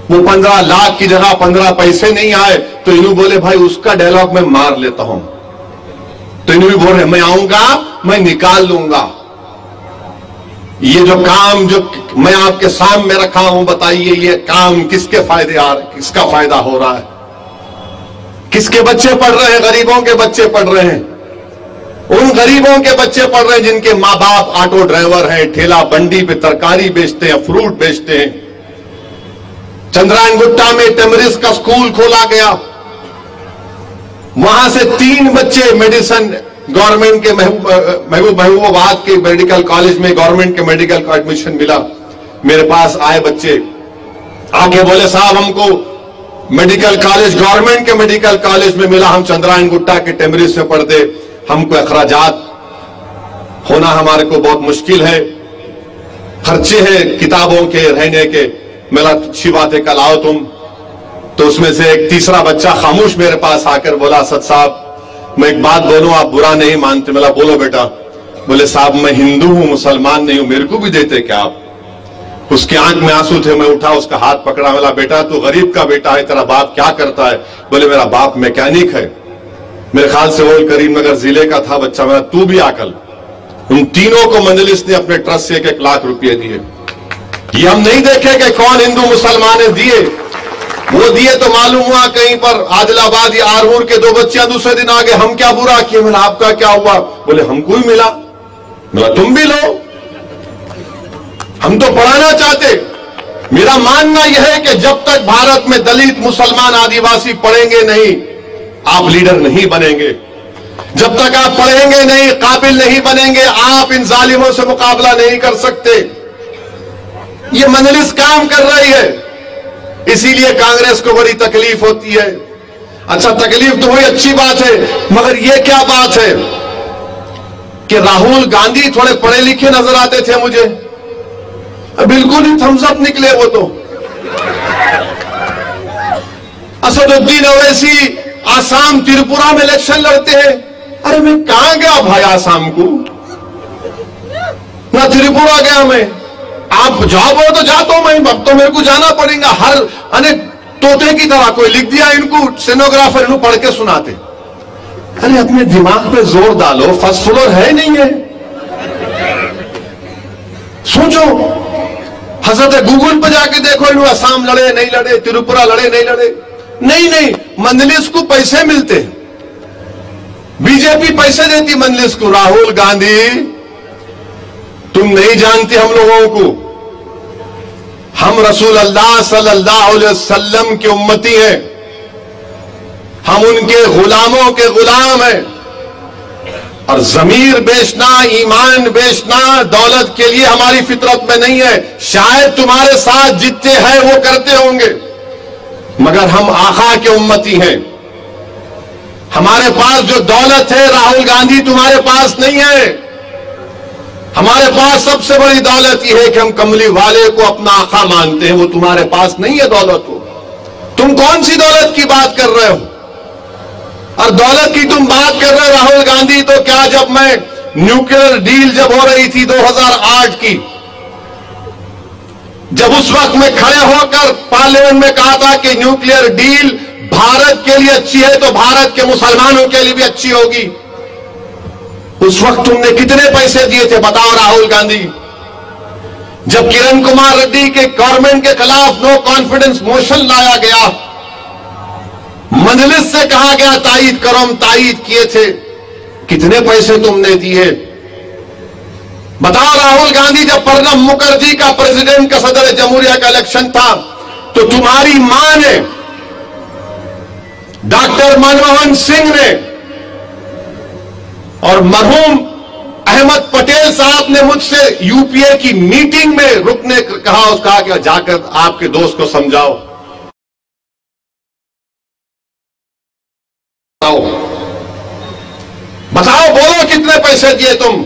वो 15 लाख की जगह 15 पैसे नहीं आए तो इन्हों बोले भाई उसका डायलॉग मैं मार लेता हूं। तो इन्हों भी बोल रहे मैं आऊंगा, मैं निकाल लूंगा। ये जो काम जो मैं आपके सामने रखा हूं, बताइए ये काम किसके फायदे किसका फायदा हो रहा है? किसके बच्चे पढ़ रहे हैं? गरीबों के बच्चे पढ़ रहे हैं। उन गरीबों के बच्चे पढ़ रहे हैं जिनके मां बाप ऑटो ड्राइवर हैं, ठेला बंडी पे तरकारी बेचते हैं, फ्रूट बेचते हैं। चंद्रायन गुट्टा में टेमरिस का स्कूल खोला गया, वहां से 3 बच्चे मेडिसिन गवर्नमेंट के महबूबाबाद के मेडिकल कॉलेज में गवर्नमेंट के मेडिकल का एडमिशन मिला। मेरे पास आए बच्चे, आके बोले साहब हमको मेडिकल कॉलेज गवर्नमेंट के मेडिकल कॉलेज में मिला, हम चंद्रायन गुट्टा के टेमरिस में पढ़ते, हमको अखराजात होना हमारे को बहुत मुश्किल है, खर्चे हैं किताबों के, रहने के। मेरा अच्छी बात है कल आओ तुम। तो उसमें से एक तीसरा बच्चा खामोश मेरे पास आकर बोला सद साहब मैं एक बात बोलूं, आप बुरा नहीं मानते? मेरा बोलो बेटा। बोले साहब मैं हिंदू हूं, मुसलमान नहीं हूं, मेरे को भी देते क्या आप? उसके आंख में आंसू थे। मैं उठा, उसका हाथ पकड़ा, बोला बेटा तू गरीब का बेटा है, तेरा बाप क्या करता है? बोले मेरा बाप मैकेनिक है। मेरे ख्याल से वो करीमनगर जिले का था बच्चा। मेरा तू भी आकल। उन तीनों को मंजलिस ने अपने ट्रस्ट से 1-1 लाख रुपए दिए। ये हम नहीं देखे कि कौन हिंदू मुसलमान ने दिए, वो दिए तो मालूम हुआ कहीं पर आदिलाबाद या आरमूर के 2 बच्चियां दूसरे दिन आ गए, हम क्या बुरा किए? मैंने आपका क्या हुआ? बोले हमको ही मिला। बोला तुम भी लो, हम तो पढ़ाना चाहते। मेरा मानना यह है कि जब तक भारत में दलित मुसलमान आदिवासी पढ़ेंगे नहीं, आप लीडर नहीं बनेंगे। जब तक आप पढ़ेंगे नहीं, काबिल नहीं बनेंगे, आप इन जालिमों से मुकाबला नहीं कर सकते। ये मजलिस काम कर रही है, इसीलिए कांग्रेस को बड़ी तकलीफ होती है। अच्छा तकलीफ तो वही अच्छी बात है, मगर ये क्या बात है कि राहुल गांधी थोड़े पढ़े लिखे नजर आते थे मुझे, बिल्कुल ही थम्स अप निकले वो तो। असदुद्दीन ओवैसी आसाम त्रिपुरा में इलेक्शन लड़ते हैं। अरे मैं कहां गया भाई आसाम को, ना त्रिपुरा गया मैं। आप जाओ बोलो तो जाता हूं मैं, अब तो मेरे को जाना पड़ेगा। हर अनेक तोते की तरह कोई लिख दिया, इनको स्टेनोग्राफर इनको पढ़ के सुनाते। अरे अपने दिमाग पे जोर डालो, फर्स्ट फ्लोर है नहीं है? सोचो, हजरत गूगल पे जाके देखो इन्होंने असम लड़े नहीं लड़े, त्रिपुरा लड़े नहीं लड़े। नहीं, मंजलिस को पैसे मिलते हैं, बीजेपी पैसे देती मंजलिस को। राहुल गांधी तुम नहीं जानते हम लोगों को, हम रसूल अल्लाह सल्लल्लाहु अलैहि वसल्लम की उम्मती हैं, हम उनके गुलामों के गुलाम हैं। और जमीर बेचना, ईमान बेचना दौलत के लिए हमारी फितरत में नहीं है। शायद तुम्हारे साथ जितने हैं वो करते होंगे, मगर हम आका के उम्मती हैं। हमारे पास जो दौलत है राहुल गांधी तुम्हारे पास नहीं है। हमारे पास सबसे बड़ी दौलत यह है कि हम कमली वाले को अपना आका मानते हैं, वो तुम्हारे पास नहीं है दौलत हो। तुम कौन सी दौलत की बात कर रहे हो? और दौलत की तुम बात कर रहे हो राहुल गांधी, तो क्या जब मैं न्यूक्लियर डील जब हो रही थी 2008 की, जब उस वक्त मैं खड़े होकर पार्लियामेंट में कहा था कि न्यूक्लियर डील भारत के लिए अच्छी है तो भारत के मुसलमानों के लिए भी अच्छी होगी, उस वक्त तुमने कितने पैसे दिए थे बताओ राहुल गांधी? जब किरण कुमार रेड्डी के गवर्नमेंट के खिलाफ नो कॉन्फिडेंस मोशन लाया गया, मजलिस से कहा गया तायीद करो, हम तायीद किए थे, कितने पैसे तुमने दिए? बताओ राहुल गांधी, जब प्रणब मुखर्जी का प्रेसिडेंट का सदर जमहूरिया का इलेक्शन था तो तुम्हारी मां ने, डॉक्टर मनमोहन सिंह ने और मरहूम अहमद पटेल साहब ने मुझसे यूपीए की मीटिंग में रुकने कहा, उसका कि जाकर आपके दोस्त को समझाओ। बताओ बोलो कितने पैसे दिए तुम?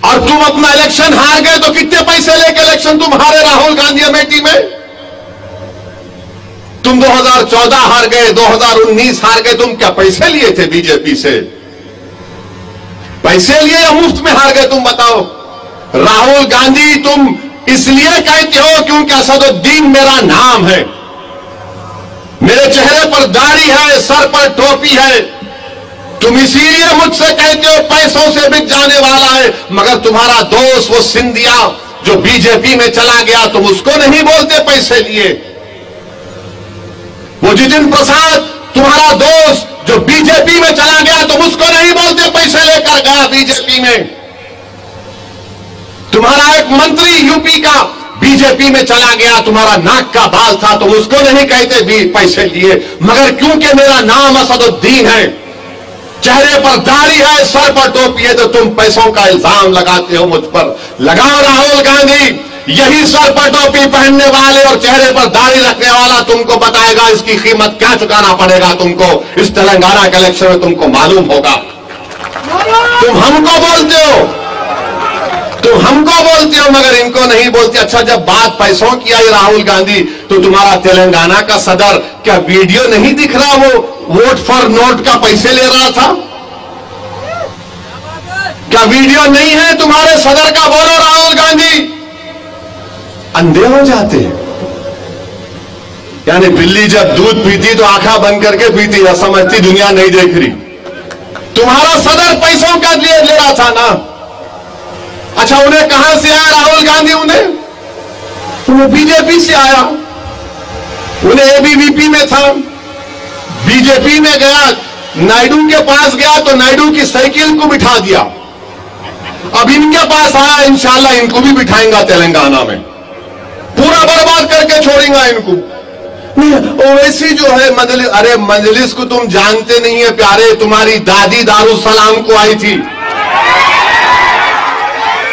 और तुम अपना इलेक्शन हार गए तो कितने पैसे लेके इलेक्शन तुम हारे राहुल गांधी अमेठी में? तुम 2014 हार गए, 2019 हार गए, तुम क्या पैसे लिए थे बीजेपी से? पैसे लिए या मुफ्त में हार गए? तुम बताओ। राहुल गांधी, तुम इसलिए कहते हो क्योंकि असदुद्दीन मेरा नाम है, मेरे चेहरे पर दाढ़ी है, सर पर टोपी है, तुम इसीलिए मुझसे कहते हो पैसों से बिक जाने वाला है। मगर तुम्हारा दोस्त वो सिंधिया जो बीजेपी में चला गया, तुम उसको नहीं बोलते पैसे लिए। वो जितिन प्रसाद तुम्हारा दोस्त जो बीजेपी में चला गया, तुम उसको नहीं बोलते पैसे लेकर गया बीजेपी में। तुम्हारा एक मंत्री यूपी का बीजेपी में चला गया, तुम्हारा नाक का बाल था, तुम उसको नहीं कहते भी पैसे लिए। मगर क्योंकि मेरा नाम असदुद्दीन है, चेहरे पर दाढ़ी है, सर पर टोपी है, तो तुम पैसों का इल्जाम लगाते हो मुझ पर। लगाओ राहुल गांधी, यही सर पर टोपी पहनने वाले और चेहरे पर दाढ़ी रखने वाला तुमको बताएगा इसकी कीमत क्या चुकाना पड़ेगा तुमको। इस तेलंगाना के इलेक्शन में तुमको मालूम होगा। तुम हमको बोलते हो, मगर इनको नहीं बोलते। अच्छा, जब बात पैसों की आई राहुल गांधी, तो तुम्हारा तेलंगाना का सदर क्या वीडियो नहीं दिख रहा? वो वोट फॉर नोट का पैसे ले रहा था, क्या वीडियो नहीं है तुम्हारे सदर का? बोलो राहुल गांधी। अंधे हो जाते हैं, यानी बिल्ली जब दूध पीती तो आंखें बंद करके पीती है, समझती दुनिया नहीं देख रही। तुम्हारा सदर पैसों का ले रहा था ना। अच्छा, उन्हें कहां से आया राहुल गांधी? उन्हें बीजेपी से आया। उन्हें एबीवीपी में था, बीजेपी में गया, नायडू के पास गया तो नायडू की साइकिल को बिठा दिया। अब इनके पास आया, इंशाल्लाह इनको भी बिठाएंगा तेलंगाना में, पूरा बर्बाद करके छोड़ेंगे इनको। ओवैसी जो है मजलिस, अरे मजलिस को तुम जानते नहीं है प्यारे। तुम्हारी दादी दारुसलाम को आई थी,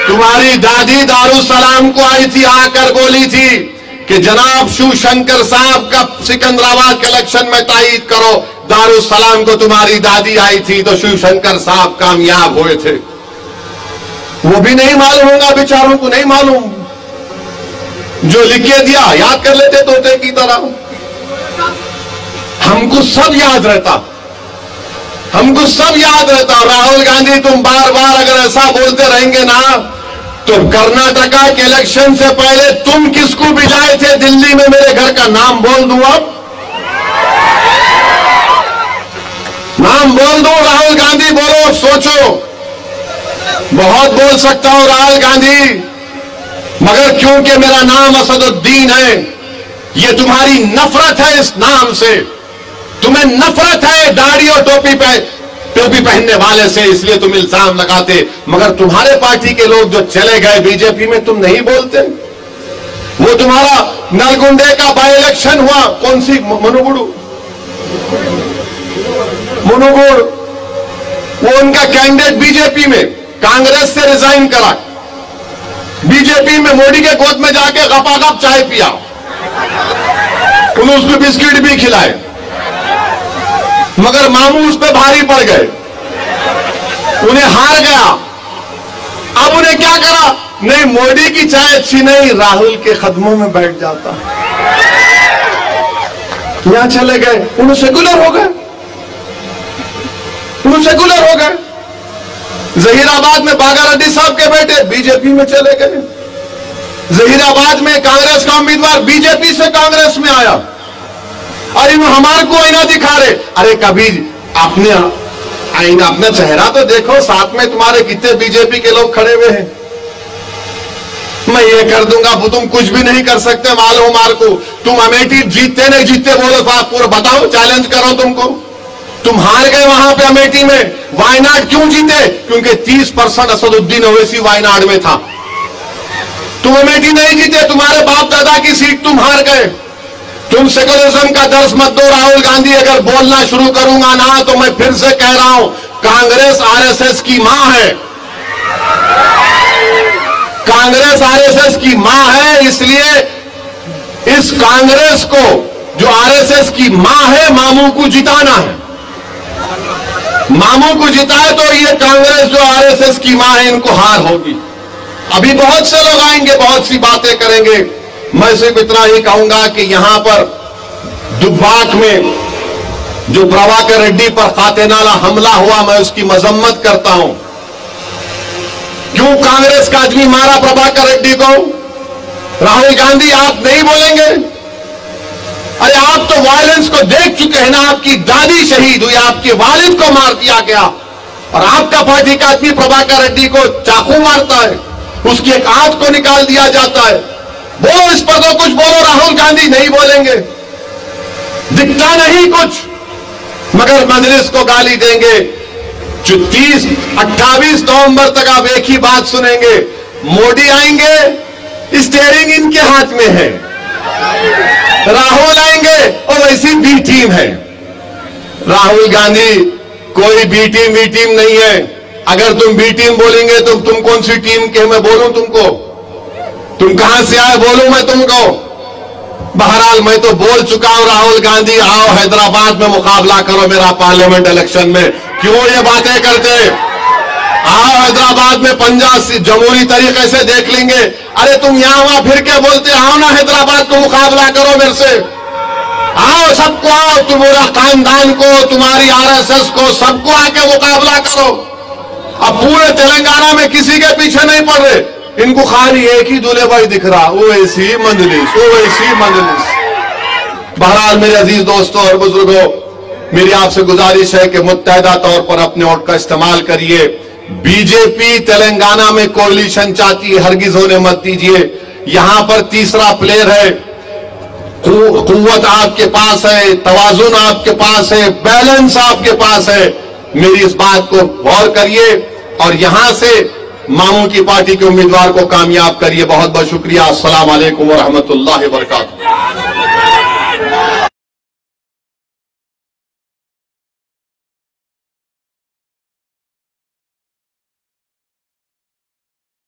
तुम्हारी दादी दारुसलाम को आई थी, आकर बोली थी कि जनाब शिवशंकर साहब का सिकंदराबाद के इलेक्शन में तायीद करो। दारुसलाम को तुम्हारी दादी आई थी तो शिवशंकर साहब कामयाब हुए थे। वो भी नहीं मालूम होगा बेचारों को, नहीं मालूम। जो लिख के दिया याद कर लेते तोते की तरह। हमको सब याद रहता, हमको सब याद रहता। राहुल गांधी, तुम बार बार अगर ऐसा बोलते रहेंगे ना, तो कर्नाटका के इलेक्शन से पहले तुम किसको भिजाए थे दिल्ली में? मेरे घर का नाम बोल दूं, अब नाम बोल दूं। राहुल गांधी बोलो, सोचो, बहुत बोल सकता हूं राहुल गांधी, मगर क्योंकि मेरा नाम असदुद्दीन है, ये तुम्हारी नफरत है इस नाम से। तुम्हें नफरत है दाढ़ी और टोपी पहनने वाले से, इसलिए तुम इल्जाम लगाते। मगर तुम्हारे पार्टी के लोग जो चले गए बीजेपी में, तुम नहीं बोलते। वो तुम्हारा नलगुंडे का बाई इलेक्शन हुआ, कौन सी मनुगुड़, वो उनका कैंडिडेट बीजेपी में कांग्रेस से रिजाइन करा, बीजेपी में मोदी के गोद में जाके गपागप चाय पिया, उन्होंने उसको बिस्किट भी खिलाए, मगर मामू उस पर भारी पड़ गए, उन्हें हार गया। अब उन्हें क्या करा? नहीं, मोदी की चाय अच्छी नहीं, राहुल के कदमों में बैठ जाता। यहां चले गए, उन्हें सेकुलर हो गए, जहीराबाद में बागा रेड्डी साहब के बेटे बीजेपी में चले गए। जहीराबाद में कांग्रेस का उम्मीदवार बीजेपी से कांग्रेस में आया। अरे वो हमारे को आईना दिखा रहे। अरे कभी अपने आईना, अपना चेहरा तो देखो, साथ में तुम्हारे कितने बीजेपी के लोग खड़े हुए हैं। मैं ये कर दूंगा, वो तुम कुछ भी नहीं कर सकते। मालूम मार को तुम अमेठी जीतते नहीं जीतते बोलो तो आप पूरा बताओ, चैलेंज करो तुमको। तुम हार गए वहां पे अमेठी में। वायनाड क्यों जीते? क्योंकि 30% असदुद्दीन ओवैसी वायनाड में था। तुम अमेठी नहीं जीते, तुम्हारे बाप दादा की सीट तुम हार गए। तुम सेकुलरिज्म का दर्श मत दो राहुल गांधी। अगर बोलना शुरू करूंगा ना तो मैं फिर से कह रहा हूं, कांग्रेस आरएसएस की मां है, कांग्रेस आरएसएस की मां है। इसलिए इस कांग्रेस को, जो आरएसएस की मां है, मामू को जिताना है। मामू को जिताए तो ये कांग्रेस जो आरएसएस की मां है, इनको हार होगी। अभी बहुत से लोग आएंगे, बहुत सी बातें करेंगे। मैं सिर्फ इतना ही कहूंगा कि यहां पर दुब्बाक में जो प्रभाकर रेड्डी पर खातेनाला हमला हुआ, मैं उसकी मजम्मत करता हूं। क्यों कांग्रेस का आदमी मारा प्रभाकर रेड्डी को? राहुल गांधी आप नहीं बोलेंगे? अरे आप तो वायलेंस को देख चुके हैं ना। आपकी दादी शहीद हुई, आपके वालिद को मार दिया गया, और आपका पार्टी का आदमी प्रभाकर रेड्डी को चाकू मारता है, उसकी एक आंख को निकाल दिया जाता है। बोलो इस पर तो कुछ बोलो। राहुल गांधी नहीं बोलेंगे, दिखता नहीं कुछ, मगर मजलिस को गाली देंगे। जो 28 नवंबर तक आप एक ही बात सुनेंगे, मोदी आएंगे, स्टीयरिंग इनके हाथ में है, राहुल आएंगे और वैसी बी टीम है। राहुल गांधी कोई बी टीम नहीं है। अगर तुम बी टीम बोलेंगे तो तुम कौन सी टीम के? मैं बोलूं तुमको? तुम कहां से आए बोलूं मैं तुमको? बहरहाल मैं तो बोल चुका हूं, राहुल गांधी आओ हैदराबाद में मुकाबला करो मेरा पार्लियामेंट इलेक्शन में। क्यों ये बातें करते? आओ हैदराबाद में पंजाब से जमहूरी तरीके से देख लेंगे। अरे तुम यहां वहां फिर के बोलते, आओ ना हैदराबाद को मुकाबला करो मेरे से। आओ, सबको आओ, तुम्हारा खानदान को, तुम्हारी आरएसएस को, सबको आके मुकाबला करो। अब पूरे तेलंगाना में किसी के पीछे नहीं पड़ रहे, इनको खाली एक ही दूल्हे भाई दिख रहा, वो ऐसी मंजलिस, वो ऐसी मंजलिस। बहरहाल मेरे अजीज दोस्तों और बुजुर्गों, मेरी आपसे गुजारिश है कि मुत्तहदा तौर पर अपने वोट का इस्तेमाल करिए। बीजेपी तेलंगाना में कोalition चाहती है, हरगिज होने मत दीजिए। यहां पर तीसरा प्लेयर है, कुव्वत आपके पास है, तवाजुन आपके पास है, बैलेंस आपके पास है। मेरी इस बात को गौर करिए और यहां से मामू की पार्टी के उम्मीदवार को कामयाब करिए। बहुत बहुत शुक्रिया। अस्सलाम वालेकुम व रहमतुल्लाहि व बरकातहू।